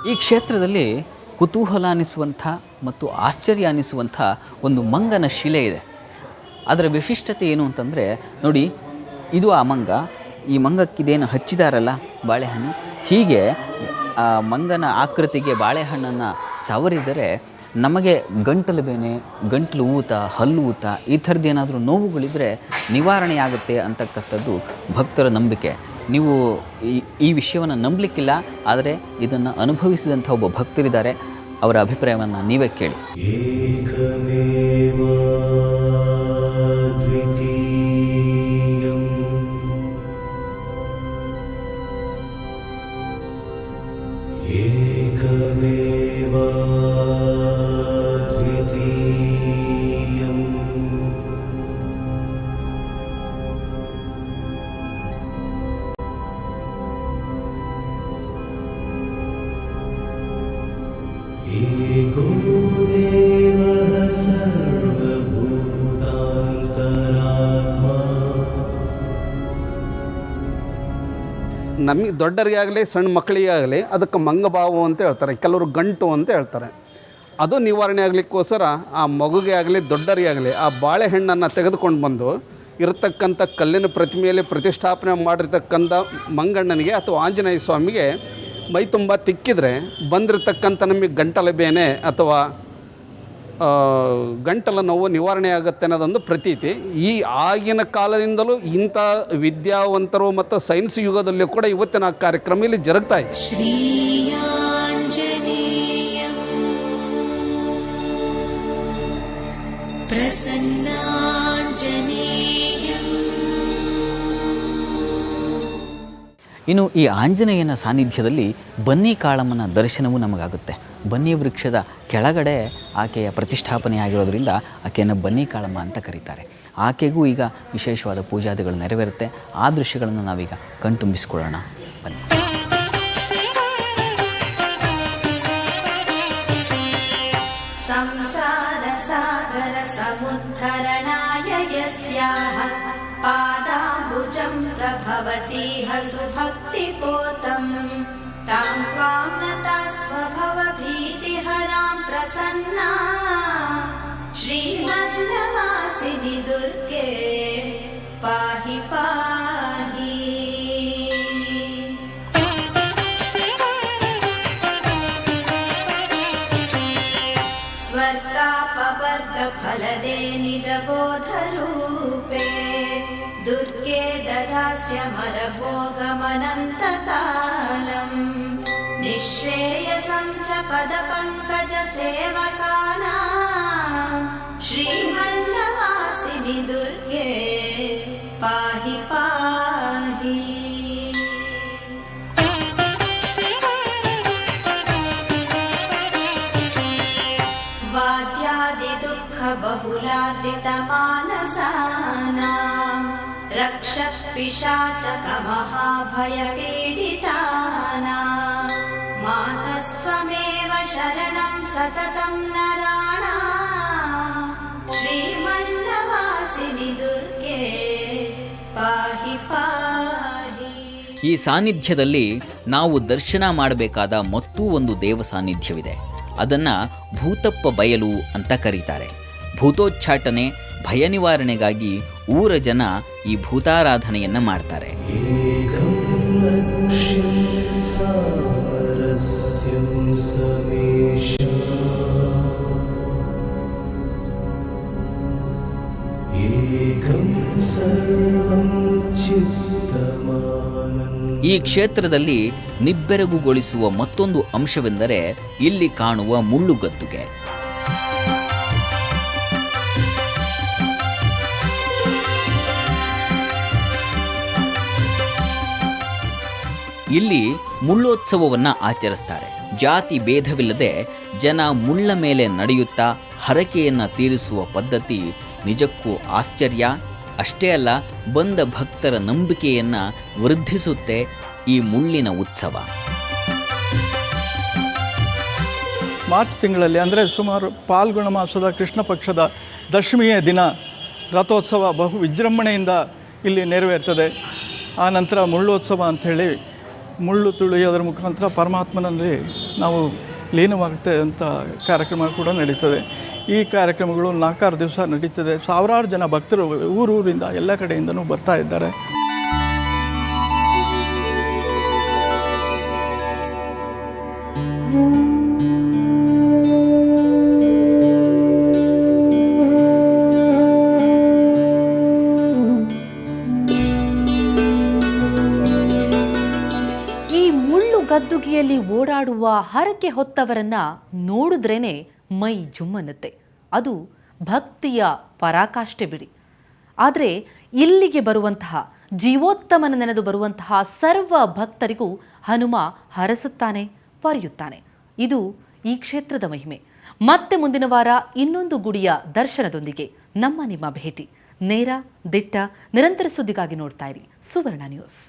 ಈ ಕ್ಷೇತ್ರದಲ್ಲಿ ಕುತೂಹಲ ಅನ್ನಿಸುವಂಥ ಮತ್ತು ಆಶ್ಚರ್ಯ ಅನ್ನಿಸುವಂಥ ಒಂದು ಮಂಗನ ಶಿಲೆ ಇದೆ. ಅದರ ವಿಶಿಷ್ಟತೆ ಏನು ಅಂತಂದರೆ ನೋಡಿ, ಇದು ಆ ಮಂಗ. ಈ ಮಂಗಕ್ಕಿದೇನು ಹಚ್ಚಿದಾರಲ್ಲ ಬಾಳೆಹಣ್ಣು, ಹೀಗೆ ಆ ಮಂಗನ ಆಕೃತಿಗೆ ಬಾಳೆಹಣ್ಣನ್ನು ಸವರಿದರೆ ನಮಗೆ ಗಂಟಲು ಬೇನೆ, ಗಂಟಲು ಊತ, ಹಲ್ಲು ಊತ ಈ ಥರದ್ದೇನಾದರೂ ನೋವುಗಳಿದ್ದರೆ ನಿವಾರಣೆ ಆಗುತ್ತೆ ಅಂತಕ್ಕಂಥದ್ದು ಭಕ್ತರ ನಂಬಿಕೆ. ನೀವು ಈ ವಿಷಯವನ್ನು ನಂಬಲಿಕ್ಕಿಲ್ಲ, ಆದರೆ ಇದನ್ನು ಅನುಭವಿಸಿದಂಥ ಒಬ್ಬ ಭಕ್ತರಿದ್ದಾರೆ. ಅವರ ಅಭಿಪ್ರಾಯವನ್ನು ನೀವೇ ಕೇಳಿ. ನಮಗೆ ದೊಡ್ಡರಿಗಾಗಲಿ ಸಣ್ಣ ಮಕ್ಕಳಿಗಾಗಲಿ ಅದಕ್ಕೆ ಮಂಗಬಾವು ಅಂತ ಹೇಳ್ತಾರೆ, ಕೆಲವರು ಗಂಟು ಅಂತ ಹೇಳ್ತಾರೆ. ಅದು ನಿವಾರಣೆ ಆಗಲಿಕ್ಕೋಸ್ಕರ ಆ ಮಗುಗೆ ಆಗಲಿ ದೊಡ್ಡರಿಗಾಗಲಿ ಆ ಬಾಳೆಹಣ್ಣನ್ನು ತೆಗೆದುಕೊಂಡು ಬಂದು ಇರತಕ್ಕಂಥ ಕಲ್ಲಿನ ಪ್ರತಿಮೆಯಲ್ಲಿ ಪ್ರತಿಷ್ಠಾಪನೆ ಮಾಡಿರ್ತಕ್ಕಂಥ ಮಂಗಣ್ಣನಿಗೆ ಅಥವಾ ಆಂಜನೇಯ ಸ್ವಾಮಿಗೆ ಮೈ ತುಂಬ ತಿಕ್ಕಿದರೆ ಬಂದಿರತಕ್ಕಂಥ ನಮಗೆ ಗಂಟಲ ಬೇನೆ ಅಥವಾ ಗಂಟಲ ನೋವು ನಿವಾರಣೆ ಆಗುತ್ತೆ ಅನ್ನೋದೊಂದು ಪ್ರತೀತಿ. ಈ ಆಗಿನ ಕಾಲದಿಂದಲೂ ಇಂಥ ವಿದ್ಯಾವಂತರು ಮತ್ತು ಸೈನ್ಸ್ ಯುಗದಲ್ಲೂ ಕೂಡ ಇವತ್ತಿನ ಕಾರ್ಯಕ್ರಮ ಇಲ್ಲಿ ಜರುಗ್ತಾ ಇದೆ. ಇನ್ನು ಈ ಆಂಜನೇಯನ ಸಾನ್ನಿಧ್ಯದಲ್ಲಿ ಬನ್ನಿ ಕಾಳಮ್ಮನ ದರ್ಶನವೂ ನಮಗಾಗುತ್ತೆ. ಬನ್ನಿ ವೃಕ್ಷದ ಕೆಳಗಡೆ ಆಕೆಯ ಪ್ರತಿಷ್ಠಾಪನೆ ಆಗಿರೋದ್ರಿಂದ ಆಕೆಯನ್ನು ಬನ್ನಿ ಕಾಳಮ್ಮ ಅಂತ ಕರೀತಾರೆ. ಆಕೆಗೂ ಈಗ ವಿಶೇಷವಾದ ಪೂಜಾದಿಗಳು ನೆರವೇರುತ್ತೆ. ಆ ದೃಶ್ಯಗಳನ್ನು ನಾವೀಗ ಕಣ್ತುಂಬಿಸಿಕೊಳ್ಳೋಣ ಬನ್ನಿ. ಸಂಸಾರ ಸಾಗರ ಸಮುದ್ಧರಣಾಯ ಯಸ್ಯಾಹ ಪಾದಾಂಬುಜಂ ಪ್ರಭವತೀಹ ಸುಭಕ್ತಿಪೋತಂ ತಾಂ ತ್ವಾಂ ನತಾ ಸ್ವಭವ ಭೀತಿಹರಾಂ ಪ್ರಸನ್ನಾ ಶ್ರೀಮಲ್ಲವಾಸಿನಿ ದುರ್ಗೆ ಪಾಹಿ ಪಾಹಿ. ಸ್ವರ್ಗಾಪವರ್ಗ ಫಲದೆ ನಿಜಬೋಧರೂಪೇ ದುರ್ಗೆ ದದಾಸ್ಯಮರಭೋಗಮನಂತಕಾಲಂ ನಿಶ್ರೇಯಸಂ ಚ ಪದಪಂಕಜ ಸೇವಕಾನಾಂ ಶ್ರೀಮಲ್ಲವಾಸಿನಿ ದುರ್ಗೆ ಪಾಹಿ ಪಾಹಿ. ವಾದ್ಯಾದಿ ದುಃಖ ಬಹುಲಾದಿತಮಾನಸಾನಾಂ ರಕ್ಷ ಪಿಶಾಚಕ ಮಹಾಭಯಪೀಡಿತಾನಾಂ ಮಾತಸ್ತ್ವಮೇವ ಶರಣಂ ಸತತಂ ನರಾಣಾಂ ಶ್ರೀಮಲ್ಲವಾಸಿನಿ ದುರ್ಗೆ ಪಾಹಿ ಪಾಹಿ. ಈ ಸಾನ್ನಿಧ್ಯದಲ್ಲಿ ನಾವು ದರ್ಶನ ಮಾಡಬೇಕಾದ ಮತ್ತೂ ಒಂದು ದೇವ ಸಾನ್ನಿಧ್ಯವಿದೆ. ಅದನ್ನು ಭೂತಪ್ಪ ಬಯಲು ಅಂತ ಕರೀತಾರೆ. ಭೂತೋಚ್ಚಾಟನೆ, ಭಯ ನಿವಾರಣೆಗಾಗಿ ಊರ ಜನ ಈ ಭೂತಾರಾಧನೆಯನ್ನು ಮಾಡ್ತಾರೆ. ಈ ಕ್ಷೇತ್ರದಲ್ಲಿ ನಿಬ್ಬೆರಗುಗೊಳಿಸುವ ಮತ್ತೊಂದು ಅಂಶವೆಂದರೆ ಇಲ್ಲಿ ಕಾಣುವ ಮುಳ್ಳುಗದ್ದುಗೆ. ಇಲ್ಲಿ ಮುಳ್ಳೋತ್ಸವವನ್ನು ಆಚರಿಸ್ತಾರೆ. ಜಾತಿ ಭೇದವಿಲ್ಲದೆ ಜನ ಮುಳ್ಳ ಮೇಲೆ ನಡೆಯುತ್ತಾ ಹರಕೆಯನ್ನು ತೀರಿಸುವ ಪದ್ಧತಿ ನಿಜಕ್ಕೂ ಆಶ್ಚರ್ಯ. ಅಷ್ಟೇ ಅಲ್ಲ, ಬಂದ ಭಕ್ತರ ನಂಬಿಕೆಯನ್ನು ವೃದ್ಧಿಸುತ್ತೆ ಈ ಮುಳ್ಳಿನ ಉತ್ಸವ. ಮಾರ್ಚ್ ತಿಂಗಳಲ್ಲಿ ಅಂದರೆ ಸುಮಾರು ಪಾಲ್ಗುಣ ಮಾಸದ ಕೃಷ್ಣ ಪಕ್ಷದ ದಶಮಿಯ ದಿನ ರಥೋತ್ಸವ ಬಹು ವಿಜೃಂಭಣೆಯಿಂದ ಇಲ್ಲಿ ನೆರವೇರ್ತದೆ. ಆ ನಂತರ ಮುಳ್ಳೋತ್ಸವ ಅಂಥೇಳಿ ಮುಳ್ಳು ತುಳಿಯೋದ್ರ ಮುಖಾಂತರ ಪರಮಾತ್ಮನಲ್ಲಿ ನಾವು ಲೀನವಾಗುತ್ತೆ ಅಂತ ಕಾರ್ಯಕ್ರಮ ಕೂಡ ನಡೀತದೆ. ಈ ಕಾರ್ಯಕ್ರಮಗಳು 4-6 ದಿವಸ ನಡೀತದೆ. ಸಾವಿರಾರು ಜನ ಭಕ್ತರು ಊರೂರಿಂದ ಎಲ್ಲ ಕಡೆಯಿಂದನೂ ಬರ್ತಾ ಇದ್ದಾರೆ. ಗದ್ದುಗೆಯಲ್ಲಿ ಓಡಾಡುವ ಹರಕೆ ಹೊತ್ತವರನ್ನ ನೋಡಿದ್ರೇನೆ ಮೈ ಜುಮ್ಮನ್ನುತ್ತೆ. ಅದು ಭಕ್ತಿಯ ಪರಾಕಾಷ್ಠೆ ಬಿಡಿ. ಆದರೆ ಇಲ್ಲಿಗೆ ಬರುವಂತಹ ಜೀವೋತ್ತಮನ ನೆನೆದು ಬರುವಂತಹ ಸರ್ವ ಭಕ್ತರಿಗೂ ಹನುಮ ಹರಸುತ್ತಾನೆ, ಪೊರೆಯುತ್ತಾನೆ. ಇದು ಈ ಕ್ಷೇತ್ರದ ಮಹಿಮೆ. ಮತ್ತೆ ಮುಂದಿನ ವಾರ ಇನ್ನೊಂದು ಗುಡಿಯ ದರ್ಶನದೊಂದಿಗೆ ನಿಮ್ಮ ಭೇಟಿ. ನೇರ, ದಿಟ್ಟ, ನಿರಂತರ ಸುದ್ದಿಗಾಗಿ ನೋಡ್ತಾ ಇರಿ ಸುವರ್ಣ ನ್ಯೂಸ್.